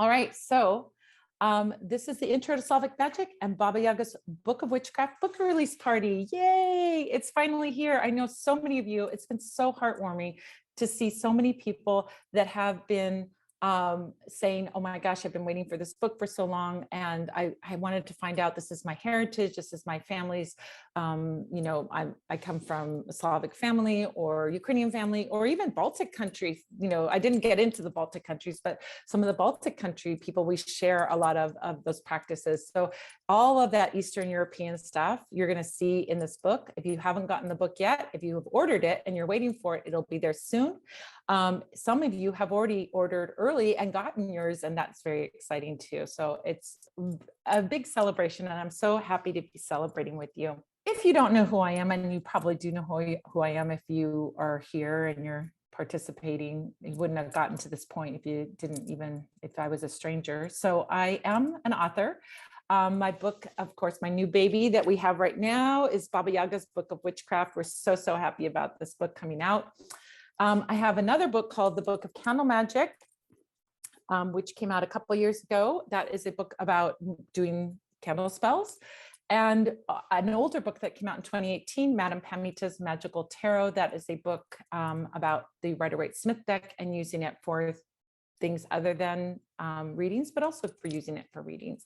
All right, so this is the Intro to Slavic Magic and Baba Yaga's Book of Witchcraft book release party. Yay! It's finally here. I know so many of you, it's been so heartwarming to see so many people that have been saying, oh my gosh, I've been waiting for this book for so long. And I wanted to find out, this is my heritage, this is my family's, I come from a Slavic family or Ukrainian family, or even Baltic country. I didn't get into the Baltic countries, but some of the Baltic country people, we share a lot of those practices. So all of that Eastern European stuff, you're going to see in this book. If you haven't gotten the book yet, if you have ordered it and you're waiting for it, it'll be there soon. Some of you have already ordered early and gotten yours, and that's very exciting too. So it's a big celebration, and I'm so happy to be celebrating with you. If you don't know who I am, and you probably do know who I am if you are here and you're participating, you wouldn't have gotten to this point if I was a stranger. So I am an author. My book, of course, my new baby that we have right now is Baba Yaga's Book of Witchcraft. We're so happy about this book coming out. I have another book called The Book of Candle Magic, which came out a couple of years ago. That is a book about doing candle spells. And an older book that came out in 2018, Madame Pamita's Magical Tarot. That is a book about the Rider-Waite-Smith deck and using it for things other than readings, but also for using it for readings.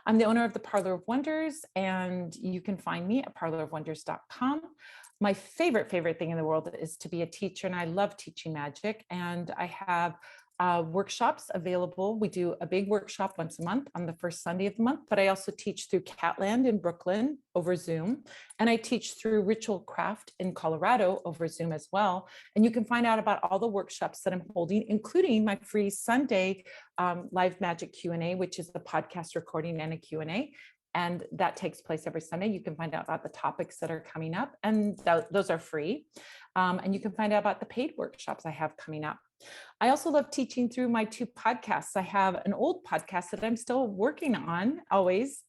I'm the owner of the Parlour of Wonders, and you can find me at parlourofwonders.com. My favorite thing in the world is to be a teacher, and I love teaching magic. And I have workshops available. We do a big workshop once a month on the first Sunday of the month, but I also teach through Catland in Brooklyn over Zoom. And I teach through Ritual Craft in Colorado over Zoom as well. And you can find out about all the workshops that I'm holding, including my free Sunday live magic Q&A, which is the podcast recording and a Q&A. And that takes place every Sunday. You can find out about the topics that are coming up, and those are free. And you can find out about the paid workshops I have coming up. I also love teaching through my 2 podcasts. I have an old podcast that I'm still working on always,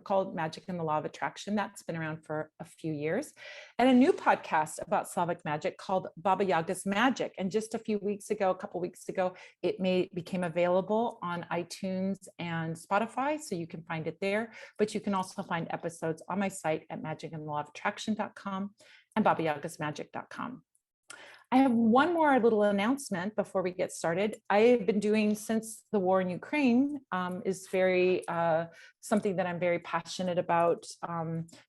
called Magic and the Law of Attraction. That's been around for a few years. And a new podcast about Slavic magic called Baba Yaga's Magic. And just a couple weeks ago, it became available on iTunes and Spotify, so you can find it there. But you can also find episodes on my site at magicandthelawofattraction.com and babayagasmagic.com. I have one more little announcement before we get started. I've been doing, since the war in Ukraine is something that I'm very passionate about,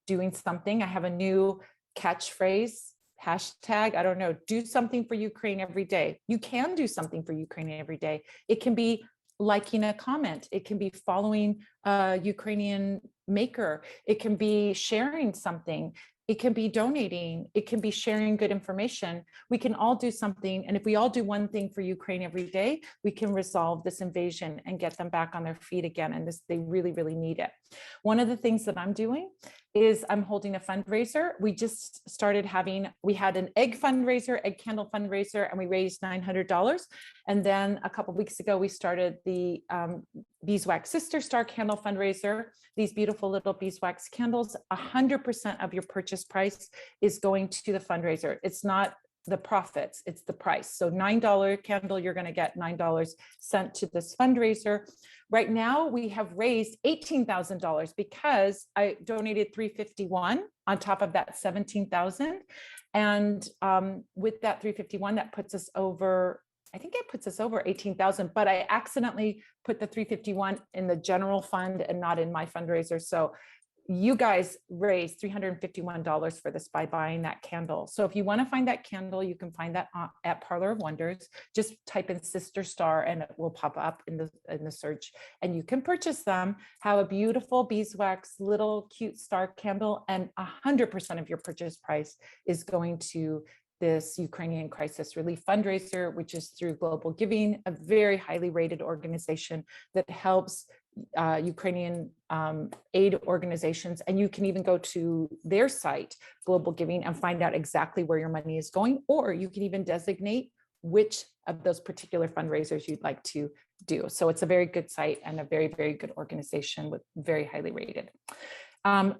doing something. I have a new catchphrase, hashtag, I don't know, do something for Ukraine every day. You can do something for Ukraine every day. It can be liking a comment. It can be following a Ukrainian maker. It can be sharing something. It can be donating. It can be sharing good information. We can all do something. And if we all do one thing for Ukraine every day, we can resolve this invasion and get them back on their feet again. And they really need it. One of the things that I'm doing is I'm holding a fundraiser. We had an egg candle fundraiser, and we raised $900. And then a couple of weeks ago, we started the Beeswax Sister Star Candle fundraiser. These beautiful little beeswax candles, 100% of your purchase price is going to the fundraiser. It's not the profits, it's the price. So $9 candle, you're going to get $9 sent to this fundraiser. Right now, we have raised $18,000 because I donated $351 on top of that $17,000. And with that $351, that puts us over, I think it puts us over 18,000, but I accidentally put the 351 in the general fund and not in my fundraiser. So you guys raised $351 for this by buying that candle. So if you want to find that candle, you can find that at Parlour of Wonders. Just type in Sister Star and it will pop up in the search, and you can purchase them. Have a beautiful beeswax little cute star candle, and 100% of your purchase price is going to this Ukrainian crisis relief fundraiser, which is through Global Giving, a very highly rated organization that helps Ukrainian aid organizations. And you can even go to their site, Global Giving, and find out exactly where your money is going, or you can even designate which of those particular fundraisers you'd like to do. So it's a very good site and a very good organization with very highly rated.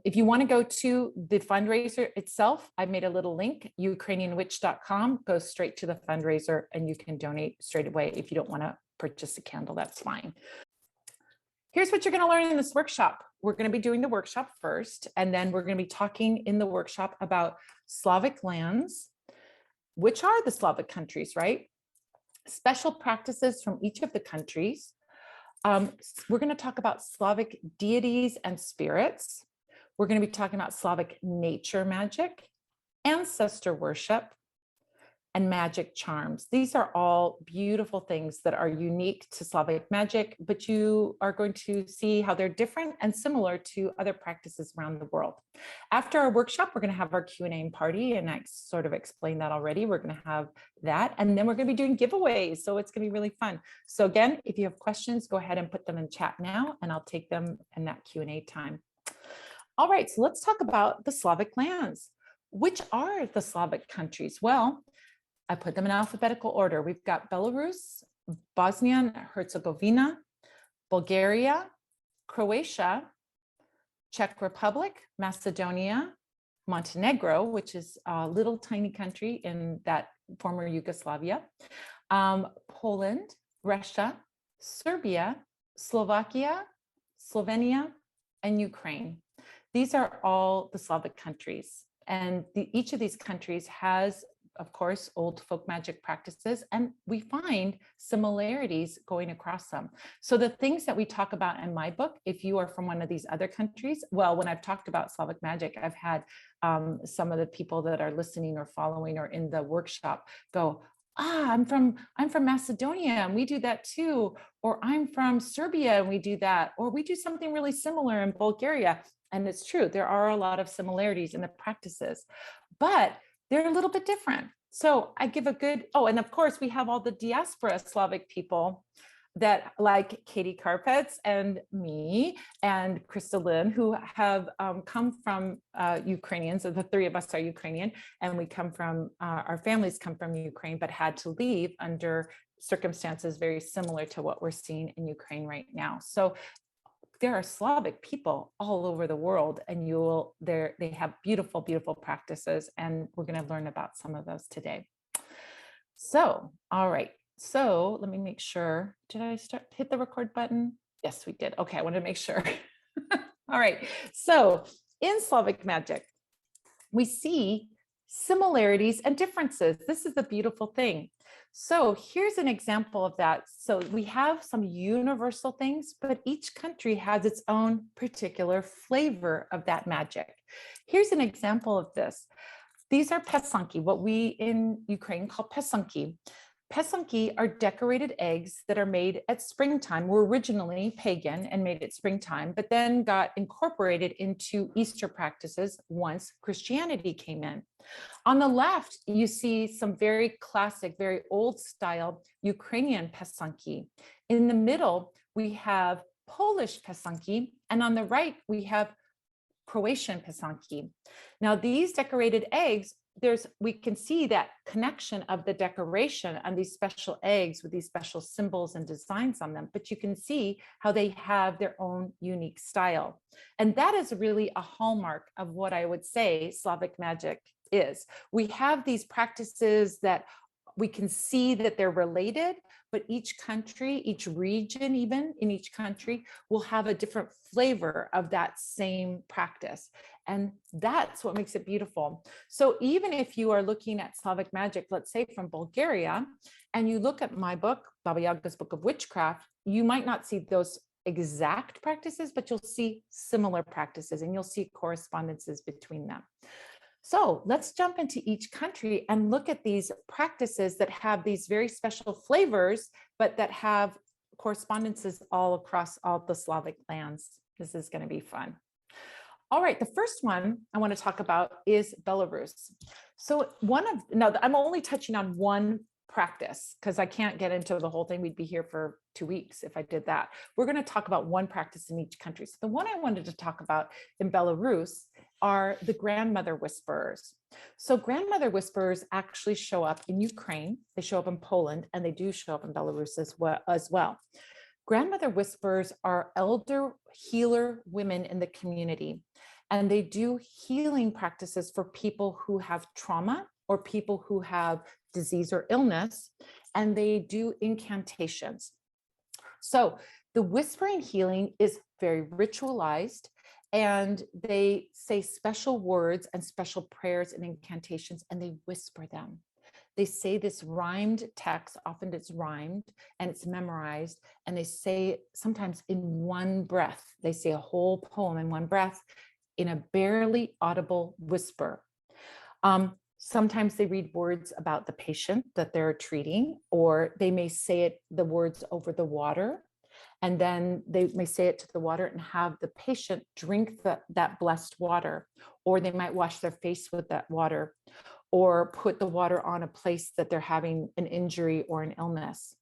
If you want to go to the fundraiser itself, I made a little link, ukrainianwitch.com, goes straight to the fundraiser, and you can donate straight away. If you don't want to purchase a candle, that's fine. Here's what you're going to learn in this workshop. We're going to be doing the workshop first, and then we're going to be talking in the workshop about Slavic lands, which are the Slavic countries, right? Special practices from each of the countries. We're going to talk about Slavic deities and spirits. We're going to be talking about Slavic nature magic, ancestor worship, and magic charms. These are all beautiful things that are unique to Slavic magic, but you are going to see how they're different and similar to other practices around the world. After our workshop, we're going to have our Q&A party, and I sort of explained that already. We're going to have that, and then we're going to be doing giveaways, so it's going to be really fun. So again, if you have questions, go ahead and put them in chat now, and I'll take them in that Q&A time. All right, so let's talk about the Slavic lands. Which are the Slavic countries? Well, I put them in alphabetical order. We've got Belarus, Bosnia and Herzegovina, Bulgaria, Croatia, Czech Republic, Macedonia, Montenegro, which is a little tiny country in that former Yugoslavia, Poland, Russia, Serbia, Slovakia, Slovenia, and Ukraine. These are all the Slavic countries. And each of these countries has, of course, old folk magic practices, and we find similarities going across them. So the things that we talk about in my book, if you are from one of these other countries, well, when I've talked about Slavic magic, I've had some of the people that are listening or following or in the workshop go, I'm from Macedonia and we do that too, or I'm from Serbia and we do that, or we do something really similar in Bulgaria. And it's true, there are a lot of similarities in the practices, but they're a little bit different. So I give a good, oh, and of course we have all the diaspora Slavic people that like Katie Carpets and me and Crystalline, who have come from Ukrainians. So the three of us are Ukrainian, and we come from, our families come from Ukraine, but had to leave under circumstances very similar to what we're seeing in Ukraine right now. So there are Slavic people all over the world, and they have beautiful, beautiful practices, and we're going to learn about some of those today. So, all right. So let me make sure. Did I hit the record button? Yes, we did. Okay, I wanted to make sure. All right. So in Slavic magic, we see similarities and differences. This is the beautiful thing. So here's an example of that. So we have some universal things, but each country has its own particular flavor of that magic. Here's an example of this. These are pysanky, what we in Ukraine call pysanky. Pysanky are decorated eggs that are made at springtime, were originally pagan and made at springtime, but then got incorporated into Easter practices once Christianity came in. On the left, you see some very classic, very old style Ukrainian pysanky. In the middle, we have Polish pysanky, and on the right, we have Croatian pysanky. Now, these decorated eggs, we can see that connection of the decoration on these special eggs with these special symbols and designs on them, but you can see how they have their own unique style. And that is really a hallmark of what I would say Slavic magic is. We have these practices that we can see that they're related, but each country, each region, even in each country, will have a different flavor of that same practice. And that's what makes it beautiful. So even if you are looking at Slavic magic, let's say from Bulgaria, and you look at my book, Baba Yaga's Book of Witchcraft, you might not see those exact practices, but you'll see similar practices and you'll see correspondences between them. So let's jump into each country and look at these practices that have these very special flavors, but that have correspondences all across all the Slavic lands. This is going to be fun. All right, the first one I want to talk about is Belarus. So now I'm only touching on one practice because I can't get into the whole thing. We'd be here for 2 weeks if I did that. We're going to talk about one practice in each country. So the one I wanted to talk about in Belarus are the grandmother whisperers. So grandmother whisperers actually show up in Ukraine, they show up in Poland, and they do show up in Belarus as well. Grandmother whisperers are elder healer women in the community, and they do healing practices for people who have trauma or people who have disease or illness, and they do incantations. So The whispering healing is very ritualized, and they say special words and special prayers and incantations, and they whisper them. They say this rhymed text, often it's rhymed and it's memorized, and they say it sometimes in one breath. They say a whole poem in one breath in a barely audible whisper. Sometimes they read words about the patient that they're treating, or they may say it, the words over the water, and then they may say it to the water and have the patient drink that blessed water, or they might wash their face with that water, or put the water on a place that they're having an injury or an illness.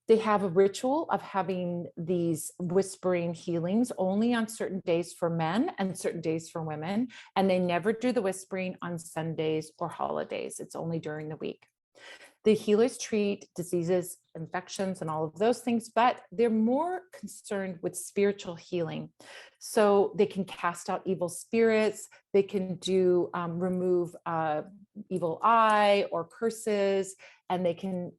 They have a ritual of having these whispering healings only on certain days for men and certain days for women, and they never do the whispering on Sundays or holidays. It's only during the week. The healers treat diseases, infections, and all of those things, but they're more concerned with spiritual healing. So they can cast out evil spirits, they can do remove evil eye or curses, and they can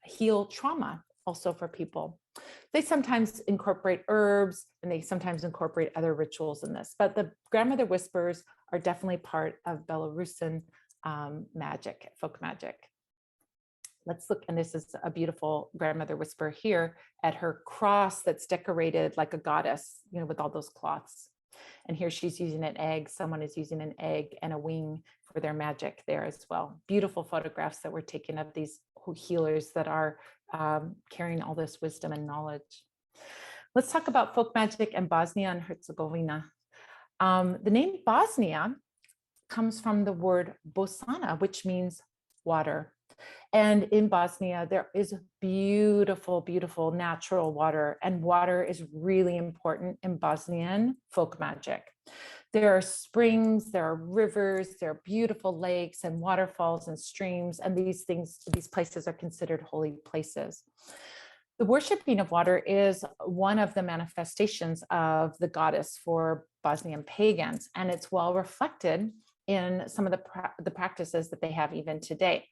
heal trauma also for people. They sometimes incorporate herbs, and they sometimes incorporate other rituals in this, but the grandmother whispers are definitely part of Belarusian magic, folk magic. Let's look, and this is a beautiful grandmother whisper here at her cross that's decorated like a goddess, you know, with all those cloths. And here she's using an egg. Someone is using an egg and a wing for their magic there as well. Beautiful photographs that were taken of these healers that are carrying all this wisdom and knowledge. Let's talk about folk magic in Bosnia and Herzegovina. The name Bosnia comes from the word Bosana, which means water. And in Bosnia, there is beautiful, beautiful natural water, and water is really important in Bosnian folk magic. There are springs, there are rivers, there are beautiful lakes and waterfalls and streams, and these places are considered holy places. The worshiping of water is one of the manifestations of the goddess for Bosnian pagans, and it's well reflected in some of the practices that they have even today.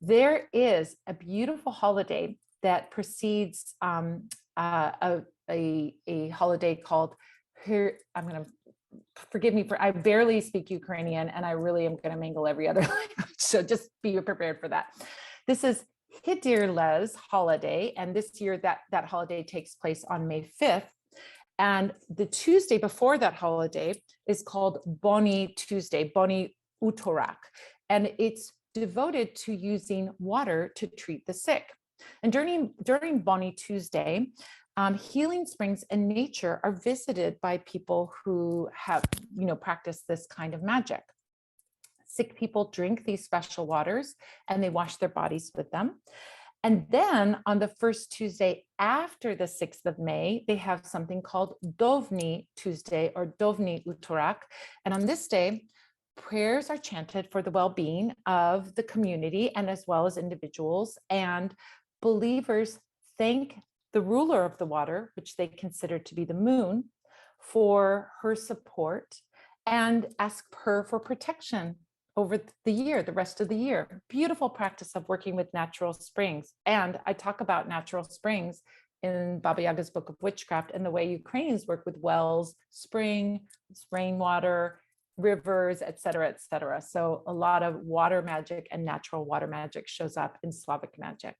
There is a beautiful holiday that precedes a holiday called, I'm going to, forgive me for, I barely speak Ukrainian, and I really am going to mingle every other language, so just be prepared for that. This is Hidirlez holiday, and this year that holiday takes place on May 5th. And the Tuesday before that holiday is called Boni Tuesday, Boni Utorak, and it's devoted to using water to treat the sick. And during Boni Tuesday, healing springs in nature are visited by people who have, practiced this kind of magic. Sick people drink these special waters and they wash their bodies with them. And then on the first Tuesday after the 6th of May, they have something called Dovni Tuesday or Dovni Utorak. And on this day, prayers are chanted for the well-being of the community and as well as individuals. And believers thank the ruler of the water, which they consider to be the moon, for her support and ask her for protection over the year, the rest of the year. Beautiful practice of working with natural springs. And I talk about natural springs in Baba Yaga's Book of Witchcraft and the way Ukrainians work with wells, spring, rainwater, rivers, et cetera, et cetera. So a lot of water magic and natural water magic shows up in Slavic magic.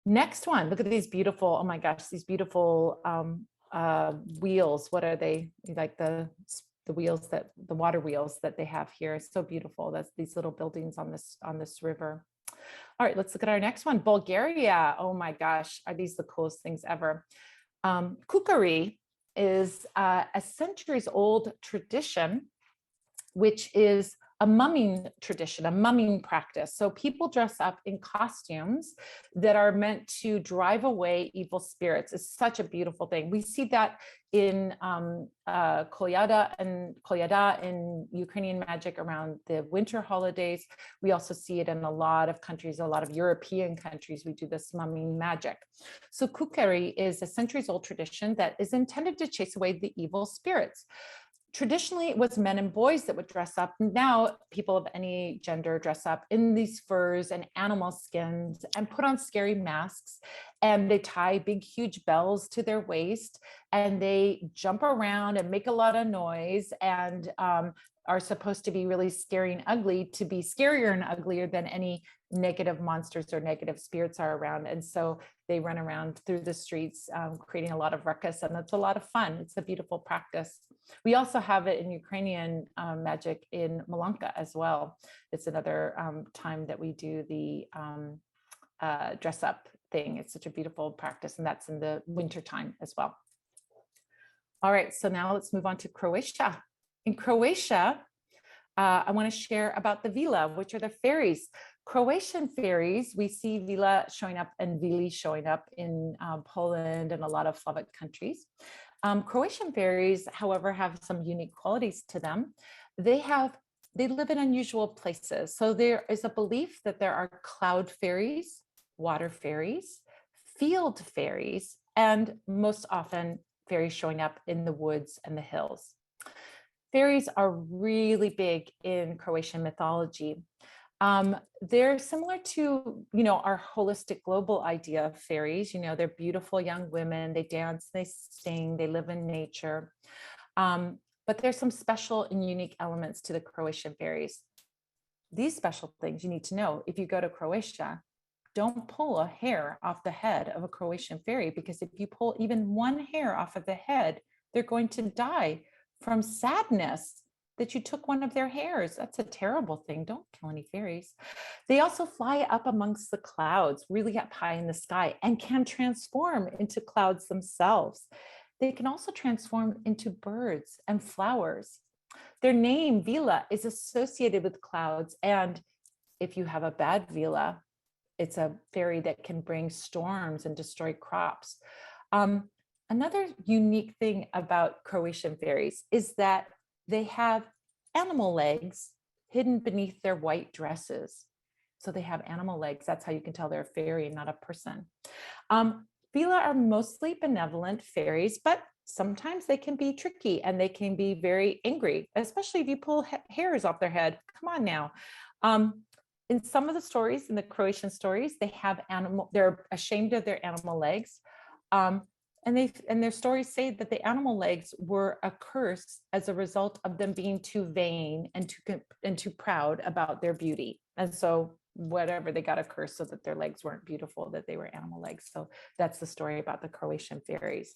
Next one, look at these beautiful, oh my gosh, these beautiful wheels. What are they? Like the wheels that, the water wheels that they have here. It's so beautiful. That's these little buildings on this river. All right, let's look at our next one. Bulgaria. Oh my gosh, are these the coolest things ever? Kukari is a centuries old tradition, which is a mumming tradition, a mumming practice. So people dress up in costumes that are meant to drive away evil spirits. It's such a beautiful thing. We see that in Kolyada in Ukrainian magic around the winter holidays. We also see it in a lot of countries, a lot of European countries. We do this mumming magic. So kukeri is a centuries old tradition that is intended to chase away the evil spirits. Traditionally, it was men and boys that would dress up. Now, people of any gender dress up in these furs and animal skins and put on scary masks. And they tie big, huge bells to their waist and they jump around and make a lot of noise and are supposed to be really scary and ugly, to be scarier and uglier than any negative monsters or negative spirits are around. And so they run around through the streets, creating a lot of ruckus, and it's a lot of fun. It's a beautiful practice. We also have it in Ukrainian magic in Malanka as well. It's another time that we do the dress up thing. It's such a beautiful practice, and that's in the winter time as well. All right, so now let's move on to Croatia. In Croatia, I want to share about the vila, which are the fairies. Croatian fairies, we see vila showing up and vili showing up in Poland and a lot of Slavic countries. Croatian fairies, however, have some unique qualities to them. They live in unusual places. So there is a belief that there are cloud fairies, water fairies, field fairies, and most often fairies showing up in the woods and the hills. Fairies are really big in Croatian mythology. They're similar to, our holistic global idea of fairies. They're beautiful young women. They dance, they sing, they live in nature. But there's some special and unique elements to the Croatian fairies. These special things you need to know. If you go to Croatia, don't pull a hair off the head of a Croatian fairy, because if you pull even one hair off of the head, they're going to die from sadness that you took one of their hairs. That's a terrible thing. Don't kill any fairies. They also fly up amongst the clouds, really up high in the sky, and can transform into clouds themselves. They can also transform into birds and flowers. Their name, vila, is associated with clouds. And if you have a bad vila, it's a fairy that can bring storms and destroy crops. Another unique thing about Croatian fairies is that they have animal legs hidden beneath their white dresses. So they have animal legs. That's how you can tell they're a fairy and not a person. Vila are mostly benevolent fairies, but sometimes they can be tricky and they can be very angry, especially if you pull hairs off their head. Come on now. In some of the stories, in the Croatian stories, they're ashamed of their animal legs. And their stories say that the animal legs were a curse as a result of them being too vain and too proud about their beauty. And so whatever, they got a curse so that their legs weren't beautiful, that they were animal legs. So that's the story about the Croatian fairies.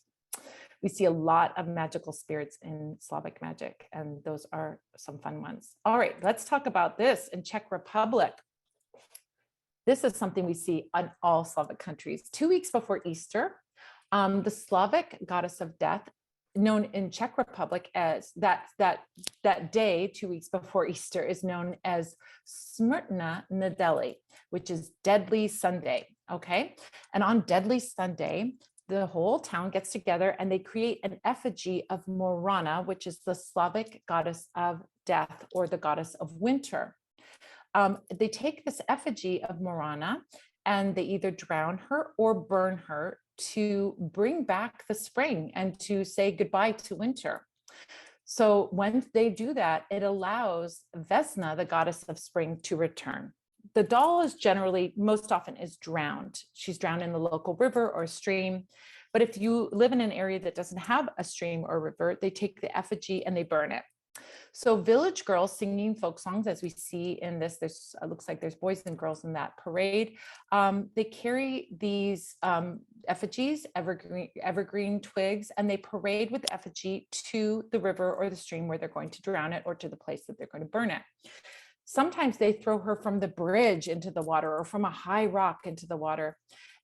We see a lot of magical spirits in Slavic magic, and those are some fun ones. All right, let's talk about this in Czech Republic. This is something we see on all Slavic countries. 2 weeks before Easter, the Slavic goddess of death, known in Czech Republic as that day, 2 weeks before Easter, is known as Smrtna Neděli, which is Deadly Sunday. Okay. And on Deadly Sunday, the whole town gets together and they create an effigy of Morana, which is the Slavic goddess of death or the goddess of winter. They take this effigy of Morana and they either drown her or burn her to bring back the spring and to say goodbye to winter. So when they do that, it allows Vesna, the goddess of spring, to return. The doll is generally, most often, is drowned. She's drowned in the local river or stream. But if you live in an area that doesn't have a stream or river, they take the effigy and they burn it. So village girls singing folk songs, as we see in this, it looks like there's boys and girls in that parade. They carry these effigies, evergreen twigs, and they parade with the effigy to the river or the stream where they're going to drown it, or to the place that they're going to burn it. Sometimes they throw her from the bridge into the water or from a high rock into the water.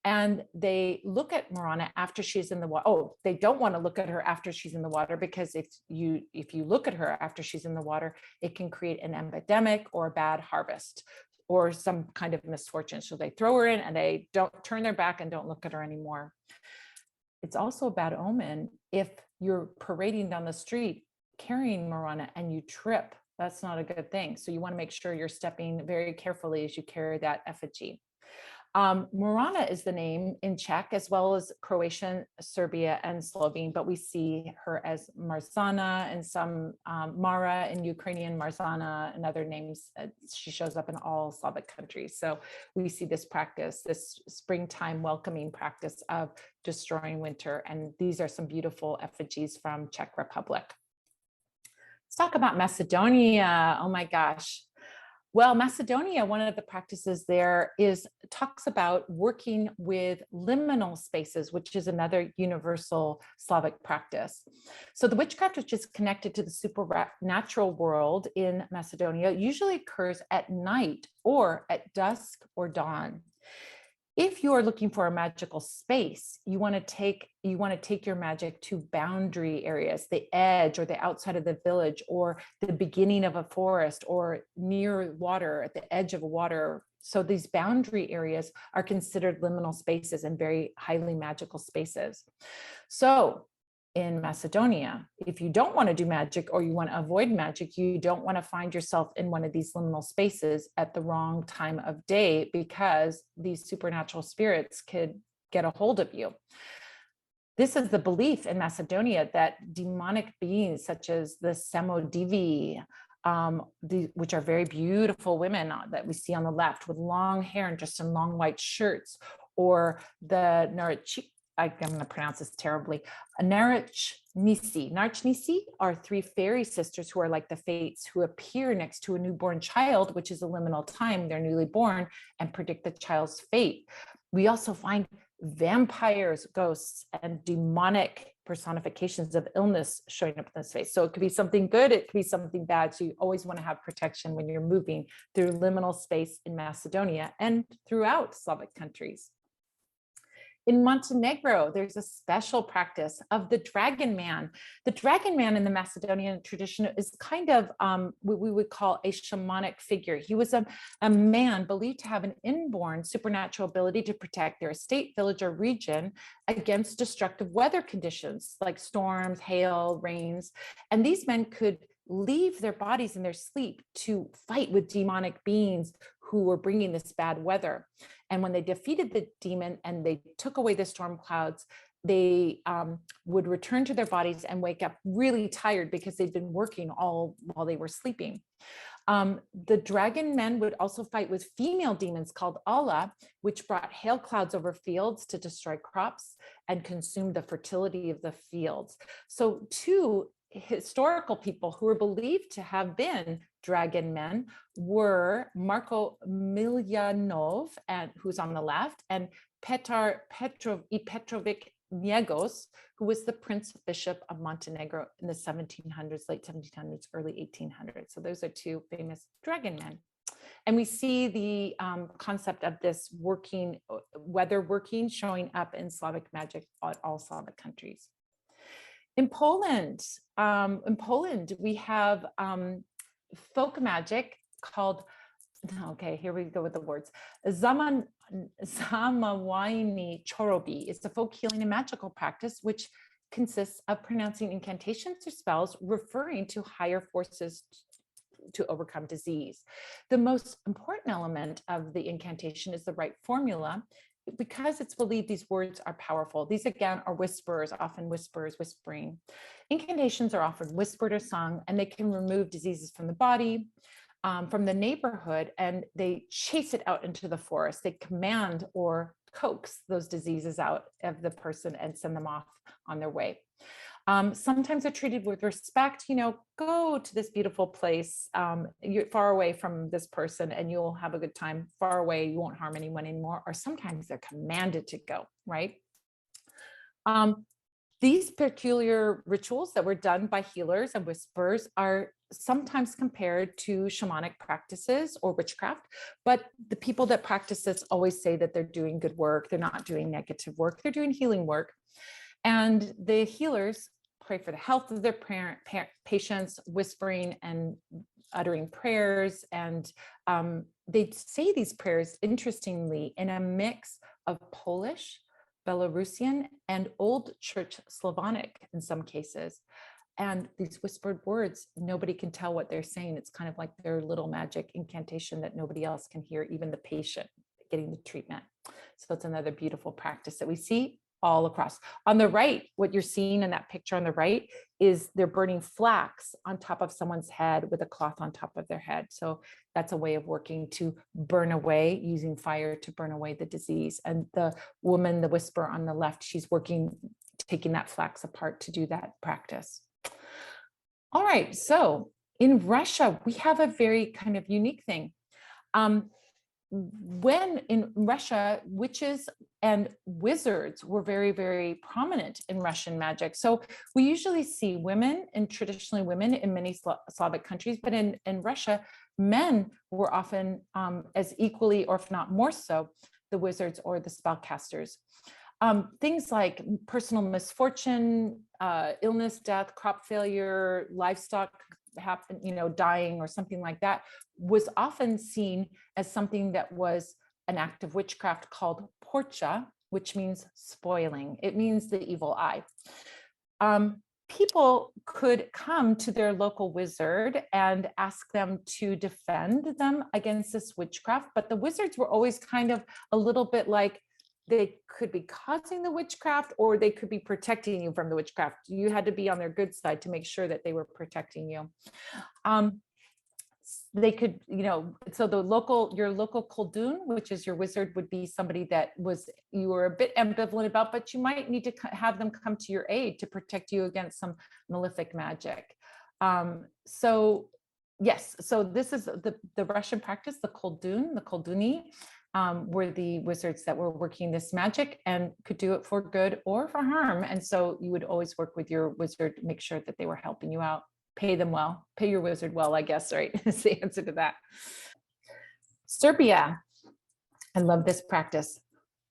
And they look at Morana after she's in the water. Oh, they don't want to look at her after she's in the water, because if you look at her after she's in the water, it can create an epidemic or a bad harvest or some kind of misfortune. So they throw her in and they don't turn their back and don't look at her anymore. It's also a bad omen if you're parading down the street carrying Morana and you trip. That's not a good thing. So you want to make sure you're stepping very carefully as you carry that effigy. Morana is the name in Czech, as well as Croatian, Serbia, and Slovene, but we see her as Marzana and some Mara in Ukrainian, Marzana and other names. She shows up in all Slavic countries. So we see this practice, this springtime welcoming practice of destroying winter. And these are some beautiful effigies from Czech Republic. Let's talk about Macedonia. Oh my gosh. Well, Macedonia, one of the practices there talks about working with liminal spaces, which is another universal Slavic practice. So the witchcraft, which is connected to the supernatural world in Macedonia, usually occurs at night or at dusk or dawn. If you are looking for a magical space, you want to take your magic to boundary areas, the edge or the outside of the village, or the beginning of a forest, or near water, at the edge of a water. So these boundary areas are considered liminal spaces and very highly magical spaces. So in Macedonia, if you don't want to do magic or you want to avoid magic, you don't want to find yourself in one of these liminal spaces at the wrong time of day, because these supernatural spirits could get a hold of you. This is the belief in Macedonia that demonic beings such as the Samodivi, which are very beautiful women that we see on the left with long hair and just in long white shirts, or the I'm going to pronounce this terribly. Narchnisi are three fairy sisters who are like the fates, who appear next to a newborn child, which is a liminal time, they're newly born, and predict the child's fate. We also find vampires, ghosts, and demonic personifications of illness showing up in this space. So it could be something good, it could be something bad. So you always want to have protection when you're moving through liminal space in Macedonia and throughout Slavic countries. In Montenegro, there's a special practice of the dragon man. The dragon man in the Macedonian tradition is kind of what we would call a shamanic figure. He was a man believed to have an inborn supernatural ability to protect their estate, village, or region against destructive weather conditions like storms, hail, rains. And these men could leave their bodies in their sleep to fight with demonic beings who were bringing this bad weather. And when they defeated the demon and they took away the storm clouds, they would return to their bodies and wake up really tired because they'd been working all while they were sleeping. The dragon men would also fight with female demons called Allah, which brought hail clouds over fields to destroy crops and consume the fertility of the fields. So two historical people who were believed to have been dragon men were Marko Miljanov, and who's on the left, and Petar Petrovic Njegos, who was the Prince Bishop of Montenegro in the 1700s, late 1700s, early 1800s. So those are two famous dragon men. And we see the concept of this weather working showing up in Slavic magic at all Slavic countries. In Poland, we have folk magic called, okay, here we go with the words. Zamawini Chorobi is a folk healing and magical practice which consists of pronouncing incantations or spells referring to higher forces to overcome disease. The most important element of the incantation is the right formula, because it's believed these words are powerful. These again are whisperers, often whisperers whispering. Incantations are often whispered or sung, and they can remove diseases from the body, from the neighborhood, and they chase it out into the forest. They command or coax those diseases out of the person and send them off on their way. Sometimes they're treated with respect, go to this beautiful place, you're far away from this person and you'll have a good time. Far away, you won't harm anyone anymore. Or sometimes they're commanded to go, right? These peculiar rituals that were done by healers and whisperers are sometimes compared to shamanic practices or witchcraft, but the people that practice this always say that they're doing good work. They're not doing negative work, they're doing healing work. And the healers pray for the health of their patients, whispering and uttering prayers. And they say these prayers, interestingly, in a mix of Polish, Belarusian, and Old Church Slavonic in some cases. And these whispered words, nobody can tell what they're saying. It's kind of like their little magic incantation that nobody else can hear, even the patient getting the treatment. So it's another beautiful practice that we see all across. On the right, what you're seeing in that picture on the right is they're burning flax on top of someone's head with a cloth on top of their head. So that's a way of working to burn away, using fire to burn away the disease. And the woman, the whisperer on the left, she's working, taking that flax apart to do that practice. All right, so in Russia, we have a very kind of unique thing. When in Russia, witches and wizards were very, very prominent in Russian magic. So we usually see women, and traditionally women in many Slavic countries, but in Russia, men were often as equally, or if not more so, the wizards or the spellcasters. Things like personal misfortune, illness, death, crop failure, livestock happen, dying or something like that, was often seen as something that was an act of witchcraft called porcha, which means spoiling. It means the evil eye. People could come to their local wizard and ask them to defend them against this witchcraft, but the wizards were always kind of a little bit like, they could be causing the witchcraft or they could be protecting you from the witchcraft. You had to be on their good side to make sure that they were protecting you. They could, so your local koldun, which is your wizard, would be somebody that you were a bit ambivalent about, but you might need to have them come to your aid to protect you against some malefic magic. So yes, so this is the Russian practice, the kolduni. Were the wizards that were working this magic and could do it for good or for harm. And so you would always work with your wizard to make sure that they were helping you out. Pay them well, pay your wizard well, I guess, right? Is the answer to that. Serbia, I love this practice.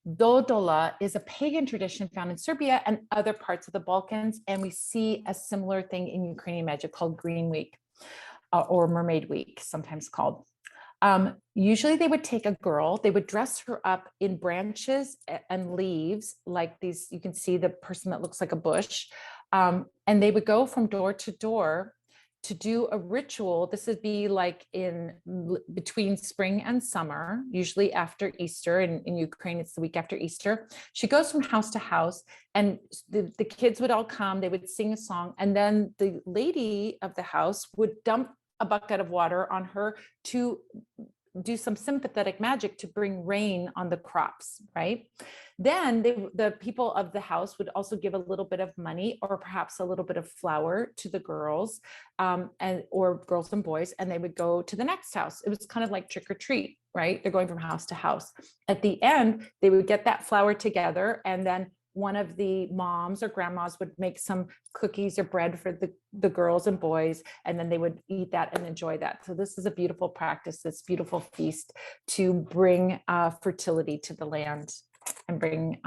Dodola is a pagan tradition found in Serbia and other parts of the Balkans. And we see a similar thing in Ukrainian magic called Green Week or Mermaid Week, sometimes called. Usually they would take a girl, they would dress her up in branches and leaves like these. You can see the person that looks like a bush. And they would go from door to door to do a ritual. This would be like between spring and summer, usually after Easter. In Ukraine, it's the week after Easter. She goes from house to house and the kids would all come, they would sing a song. And then the lady of the house would dump a bucket of water on her to do some sympathetic magic to bring rain on the crops, right? Then the people of the house would also give a little bit of money or perhaps a little bit of flour to the girls or girls and boys, and they would go to the next house. It was kind of like trick or treat, right? They're going from house to house. At the end, they would get that flour together, and then one of the moms or grandmas would make some cookies or bread for the girls and boys, and then they would eat that and enjoy that. So this is a beautiful practice, this beautiful feast to bring fertility to the land and bring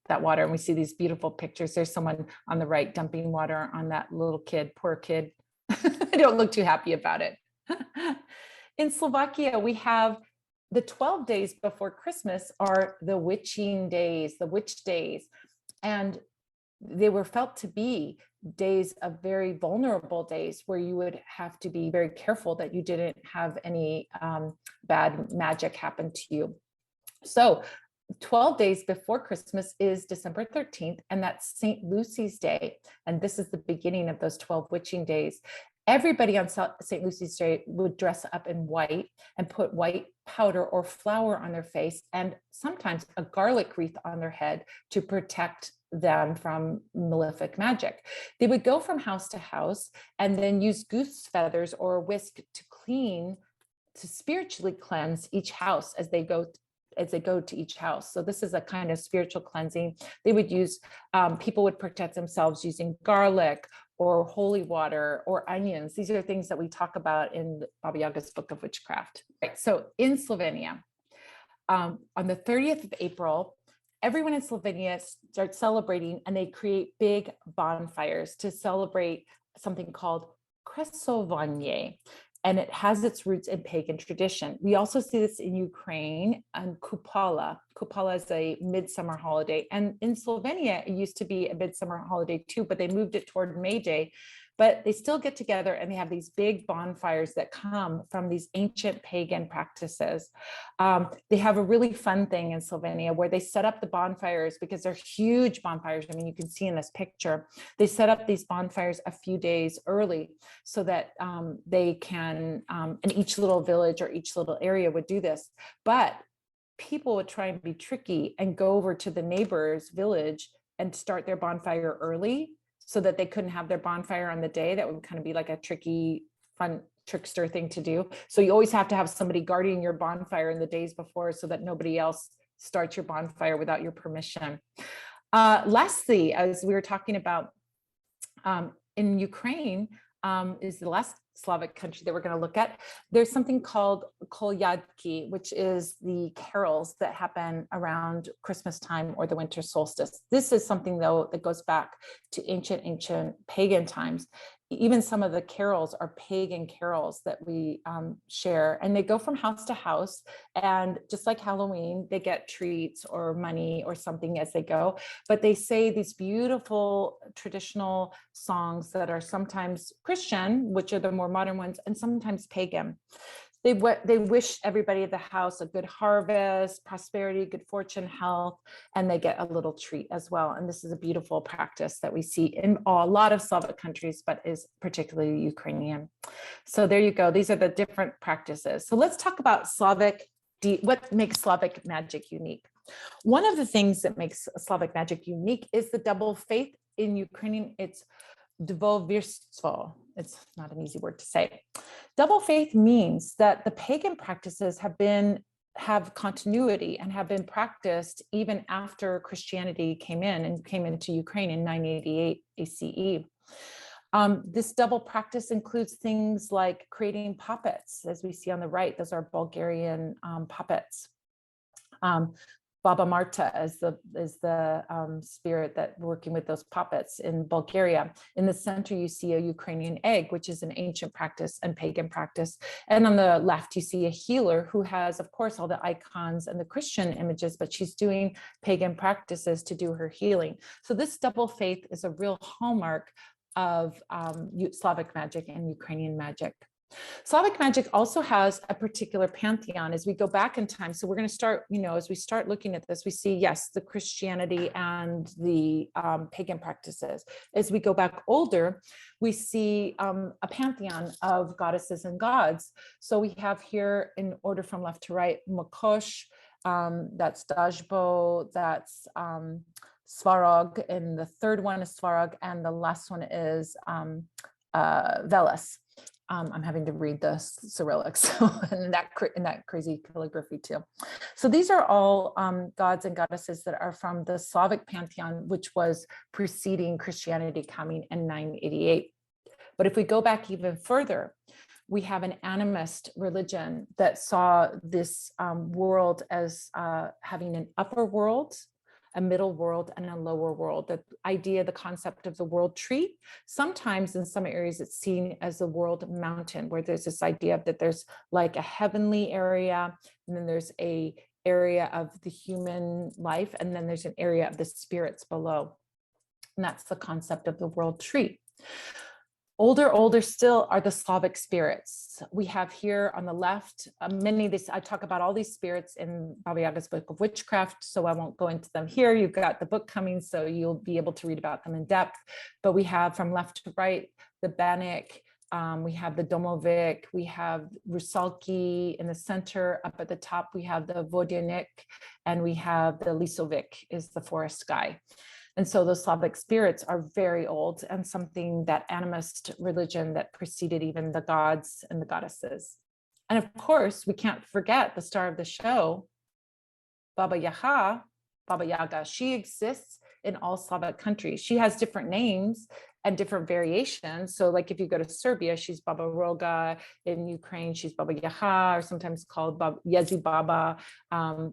that water. And we see these beautiful pictures. There's someone on the right dumping water on that little kid, poor kid. I don't look too happy about it. In Slovakia, we have the 12 days before Christmas are the witching days, the witch days. And they were felt to be days of very vulnerable days where you would have to be very careful that you didn't have any bad magic happen to you. So 12 days before Christmas is December 13th, and that's St. Lucy's Day. And this is the beginning of those 12 witching days. Everybody on St. Lucy's Day would dress up in white and put white powder or flour on their face, and sometimes a garlic wreath on their head to protect them from malefic magic. They would go from house to house and then use goose feathers or a whisk to spiritually cleanse each house as they go to each house. So this is a kind of spiritual cleansing. They would use, people would protect themselves using garlic or holy water or onions. These are things that we talk about in Baba Yaga's Book of Witchcraft. Right. So in Slovenia, on the 30th of April, everyone in Slovenia starts celebrating, and they create big bonfires to celebrate something called Kresovanje. And it has its roots in pagan tradition. We also see this in Ukraine and Kupala. Kupala is a midsummer holiday. And in Slovenia, it used to be a midsummer holiday too, but they moved it toward May Day but they still get together and they have these big bonfires that come from these ancient pagan practices. They have a really fun thing in Slovenia where they set up the bonfires because they're huge bonfires. I mean, you can see in this picture, they set up these bonfires a few days early so that they can, and each little village or each little area would do this. But people would try and be tricky and go over to the neighbor's village and start their bonfire early so that they couldn't have their bonfire on the day. That would kind of be like a tricky, fun trickster thing to do. So you always have to have somebody guarding your bonfire in the days before so that nobody else starts your bonfire without your permission. Lastly, as we were talking about, in Ukraine, is the last Slavic country that we're going to look at. There's something called Kolyadki, which is the carols that happen around Christmas time or the winter solstice. This is something, though, that goes back to ancient pagan times. Even some of the carols are pagan carols that we share, and they go from house to house. And just like Halloween, they get treats or money or something as they go. But they say these beautiful traditional songs that are sometimes Christian, which are the more modern ones, and sometimes pagan. They wish everybody at the house a good harvest, prosperity, good fortune, health, and they get a little treat as well. And this is a beautiful practice that we see in a lot of Slavic countries, but is particularly Ukrainian. So there you go. These are the different practices. So let's talk about what makes Slavic magic unique. One of the things that makes Slavic magic unique is the double faith. In Ukrainian, it's Dvovirstvo. It's not an easy word to say. Double faith means that the pagan practices have continuity and have been practiced even after Christianity came into Ukraine in 988 ACE. This double practice includes things like creating Poppets, as we see on the right. Those are Bulgarian Poppets. Baba Marta is the spirit that working with those Poppets in Bulgaria. In the center, you see a Ukrainian egg, which is an ancient practice and pagan practice. And on the left, you see a healer who has, of course, all the icons and the Christian images, but she's doing pagan practices to do her healing. So this double faith is a real hallmark of Slavic magic and Ukrainian magic. Slavic magic also has a particular pantheon as we go back in time. So we're going to start, as we start looking at this, we see, yes, the Christianity and the pagan practices. As we go back older, we see a pantheon of goddesses and gods. So we have here, in order from left to right, Mokosh, that's Dajbo, that's Svarog, and the third one is Svarog, and the last one is Veles. I'm having to read the Cyrillics and that crazy calligraphy too. So these are all gods and goddesses that are from the Slavic Pantheon, which was preceding Christianity coming in 988. But if we go back even further, we have an animist religion that saw this world as having an upper world, a middle world, and a lower world. The idea, the concept of the world tree, sometimes in some areas it's seen as the world mountain, where there's this idea that there's like a heavenly area, and then there's a area of the human life, and then there's an area of the spirits below. And that's the concept of the world tree. Older still are the Slavic spirits. We have here on the left, many of these, I talk about all these spirits in Baba Yaga's book of Witchcraft, so I won't go into them here. You've got the book coming, so you'll be able to read about them in depth. But we have from left to right, the Banik, we have the Domovic, we have Rusalki in the center. Up at the top, we have the Vodyanik, and we have the Lisovic, is the forest guy. And so those Slavic spirits are very old and something that animist religion that preceded even the gods and the goddesses. And of course, we can't forget the star of the show, Baba Yaga. She exists in all Slavic countries. She has different names and different variations. So like if you go to Serbia, she's Baba Roga. In Ukraine, she's Baba Yaga, or sometimes called Yezi Baba.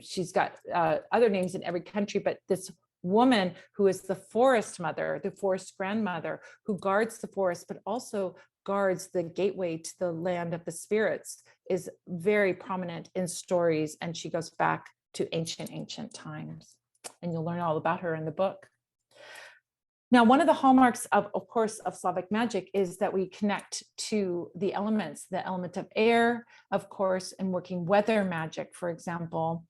She's got other names in every country, but this woman who is the forest mother, the forest grandmother, who guards the forest, but also guards the gateway to the land of the spirits, is very prominent in stories. And she goes back to ancient times. And you'll learn all about her in the book. Now, one of the hallmarks of course, of Slavic magic is that we connect to the elements, the element of air, of course, and working weather magic, for example.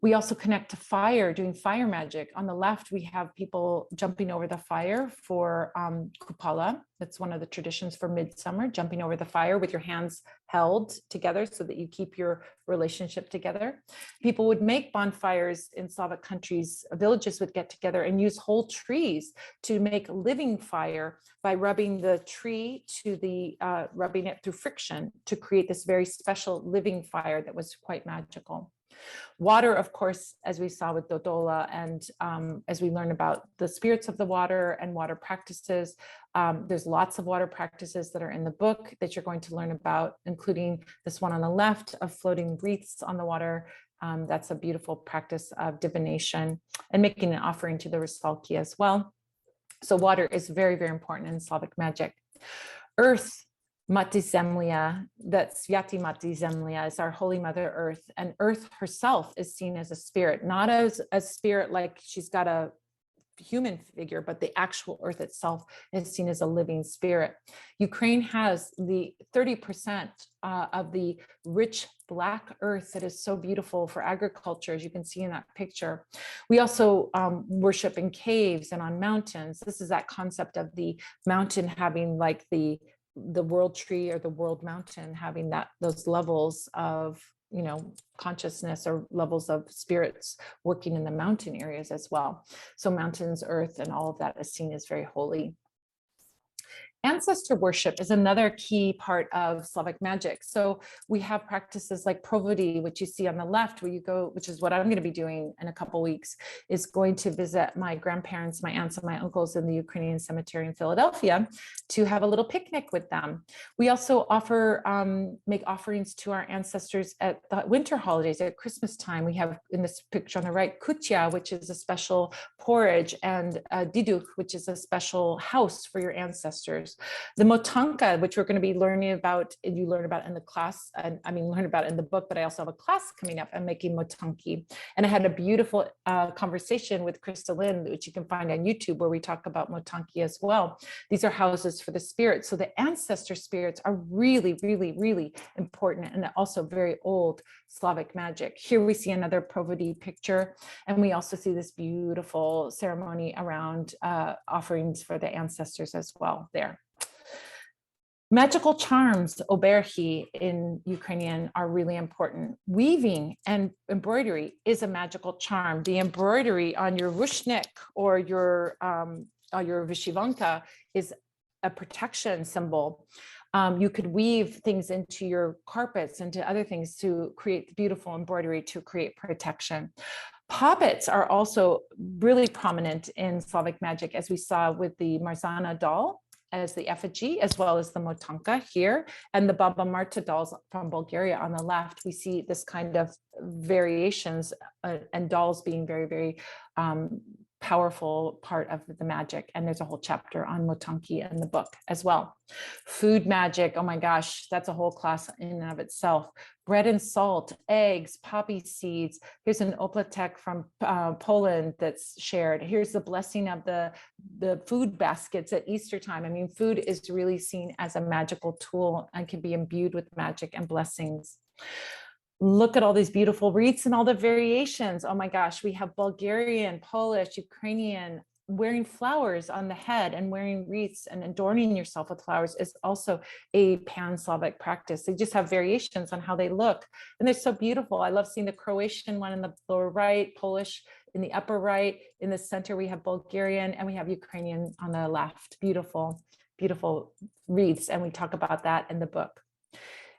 We also connect to fire, doing fire magic. On the left, we have people jumping over the fire for Kupala. That's one of the traditions for midsummer, jumping over the fire with your hands held together so that you keep your relationship together. People would make bonfires in Slavic countries. Villages would get together and use whole trees to make living fire by rubbing the tree to the, rubbing it through friction to create this very special living fire that was quite magical. Water, of course, as we saw with Dodola, and as we learn about the spirits of the water and water practices, there's lots of water practices that are in the book that you're going to learn about, including this one on the left of floating wreaths on the water. That's a beautiful practice of divination and making an offering to the Rusalki as well. So water is very, very important in Slavic magic. Earth, Mati Zemlya, that Svyati Mati Zemlya is our Holy Mother Earth, and Earth herself is seen as a spirit, not as a spirit like she's got a human figure, but the actual Earth itself is seen as a living spirit. Ukraine has the 30% of the rich Black earth that is so beautiful for agriculture, as you can see in that picture. We also worship in caves and on mountains. This is that concept of the mountain having like the world tree or the world mountain, having those levels of, you know, consciousness or levels of spirits working in the mountain areas as well. So mountains, earth, and all of that is seen as very holy. Ancestor worship is another key part of Slavic magic. So we have practices like provody, which you see on the left, where you go, which is what I'm going to be doing in a couple of weeks, is going to visit my grandparents, my aunts, and my uncles in the Ukrainian cemetery in Philadelphia to have a little picnic with them. We also offer, make offerings to our ancestors at the winter holidays, at Christmas time. We have in this picture on the right, kutia, which is a special porridge, and diduk, which is a special house for your ancestors. The motanka, which we're going to be learning about, and you learn about in the class, and I mean, learn about in the book, but I also have a class coming up. I'm making motanki. And I had a beautiful conversation with Crystalline, which you can find on YouTube, where we talk about motanki as well. These are houses for the spirits. So the ancestor spirits are really, really, really important, and also very old Slavic magic. Here we see another provody picture, and we also see this beautiful ceremony around offerings for the ancestors as well there. Magical charms, oberhi in Ukrainian, are really important. Weaving and embroidery is a magical charm. The embroidery on your rushnik or your vyshivanka is a protection symbol. You could weave things into your carpets, into other things to create beautiful embroidery to create protection. Poppets are also really prominent in Slavic magic, as we saw with the Marzana doll as the effigy, as well as the motanka here, and the Baba Marta dolls from Bulgaria on the left. We see this kind of variations and dolls being very, very powerful part of the magic. And there's a whole chapter on motanki in the book as well. Food magic, oh my gosh, that's a whole class in and of itself. Bread and salt, eggs, poppy seeds. Here's an oplatek from Poland that's shared. Here's the blessing of the food baskets at Easter time. I mean, food is really seen as a magical tool and can be imbued with magic and blessings. Look at all these beautiful wreaths and all the variations. Oh my gosh, we have Bulgarian, Polish, Ukrainian. Wearing flowers on the head and wearing wreaths and adorning yourself with flowers is also a pan-Slavic practice. They just have variations on how they look, and they're so beautiful. I love seeing the Croatian one in the lower right, Polish in the upper right. In the center, we have Bulgarian, and we have Ukrainian on the left. Beautiful, beautiful wreaths, and we talk about that in the book.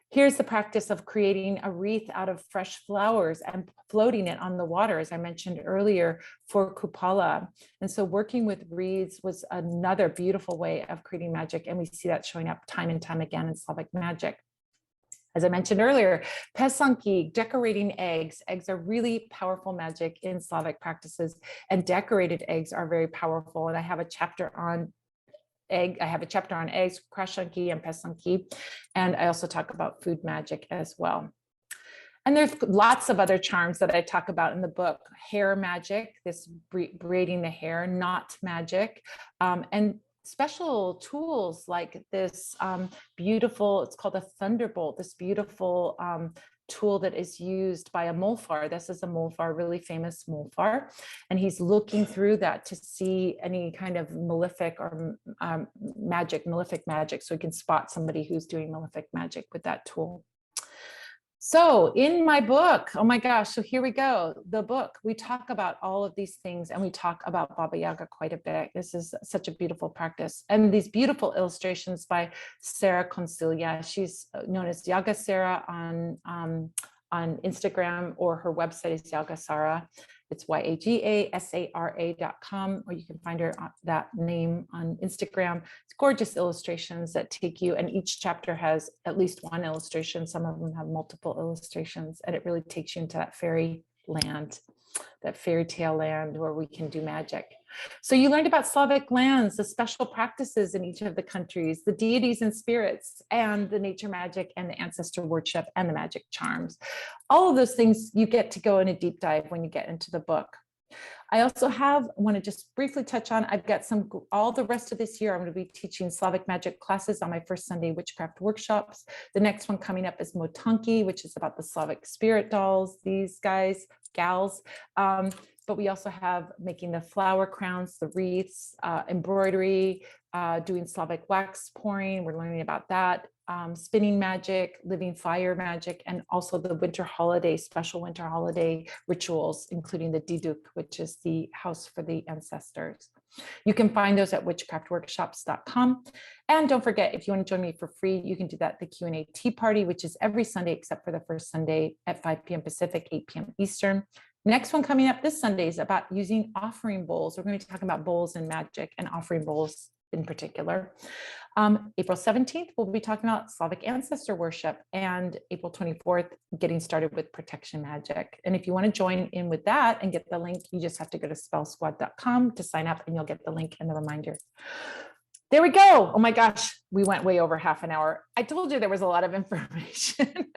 Here's the practice of creating a wreath out of fresh flowers and floating it on the water, as I mentioned earlier, for Kupala. And so working with wreaths was another beautiful way of creating magic. And we see that showing up time and time again in Slavic magic. As I mentioned earlier, Pysanky, decorating eggs. Eggs are really powerful magic in Slavic practices, and decorated eggs are very powerful. And I have a chapter on eggs, krashanki and pysanky, and I also talk about food magic as well. And there's lots of other charms that I talk about in the book. Hair magic, this braiding the hair, knot magic, and special tools like this beautiful, it's called a thunderbolt, this beautiful tool that is used by a molfar. This is a molfar, really famous molfar. And he's looking through that to see any kind of malefic or malefic magic. So he can spot somebody who's doing malefic magic with that tool. So in my book, oh my gosh, so here we go. The book, we talk about all of these things and we talk about Baba Yaga quite a bit. This is such a beautiful practice. And these beautiful illustrations by Sarah Consilia. She's known as Yaga Sarah on Instagram, or her website is Yaga Sara. It's YAGASARA.com, or you can find her that name on Instagram. It's gorgeous illustrations that take you, and each chapter has at least one illustration. Some of them have multiple illustrations, and it really takes you into that fairy land, that fairy tale land where we can do magic. So you learned about Slavic lands, the special practices in each of the countries, the deities and spirits, and the nature magic and the ancestor worship and the magic charms. All of those things you get to go in a deep dive when you get into the book. I also want to just briefly touch on, I've got all the rest of this year, I'm going to be teaching Slavic magic classes on my first Sunday witchcraft workshops. The next one coming up is Motanki, which is about the Slavic spirit dolls, these guys, gals. But we also have making the flower crowns, the wreaths, embroidery, doing Slavic wax pouring. We're learning about that. Spinning magic, living fire magic, and also the winter holiday, special winter holiday rituals, including the Diduk, which is the house for the ancestors. You can find those at witchcraftworkshops.com. And don't forget, if you want to join me for free, you can do that at the Q&A tea party, which is every Sunday except for the first Sunday at 5 p.m. Pacific, 8 p.m. Eastern. Next one coming up this Sunday is about using offering bowls. We're going to be talking about bowls and magic and offering bowls in particular. April 17th, we'll be talking about Slavic ancestor worship, and April 24th, getting started with protection magic. And if you want to join in with that and get the link, you just have to go to spellsquad.com to sign up, and you'll get the link and the reminder. There we go. Oh my gosh, we went way over half an hour. I told you there was a lot of information.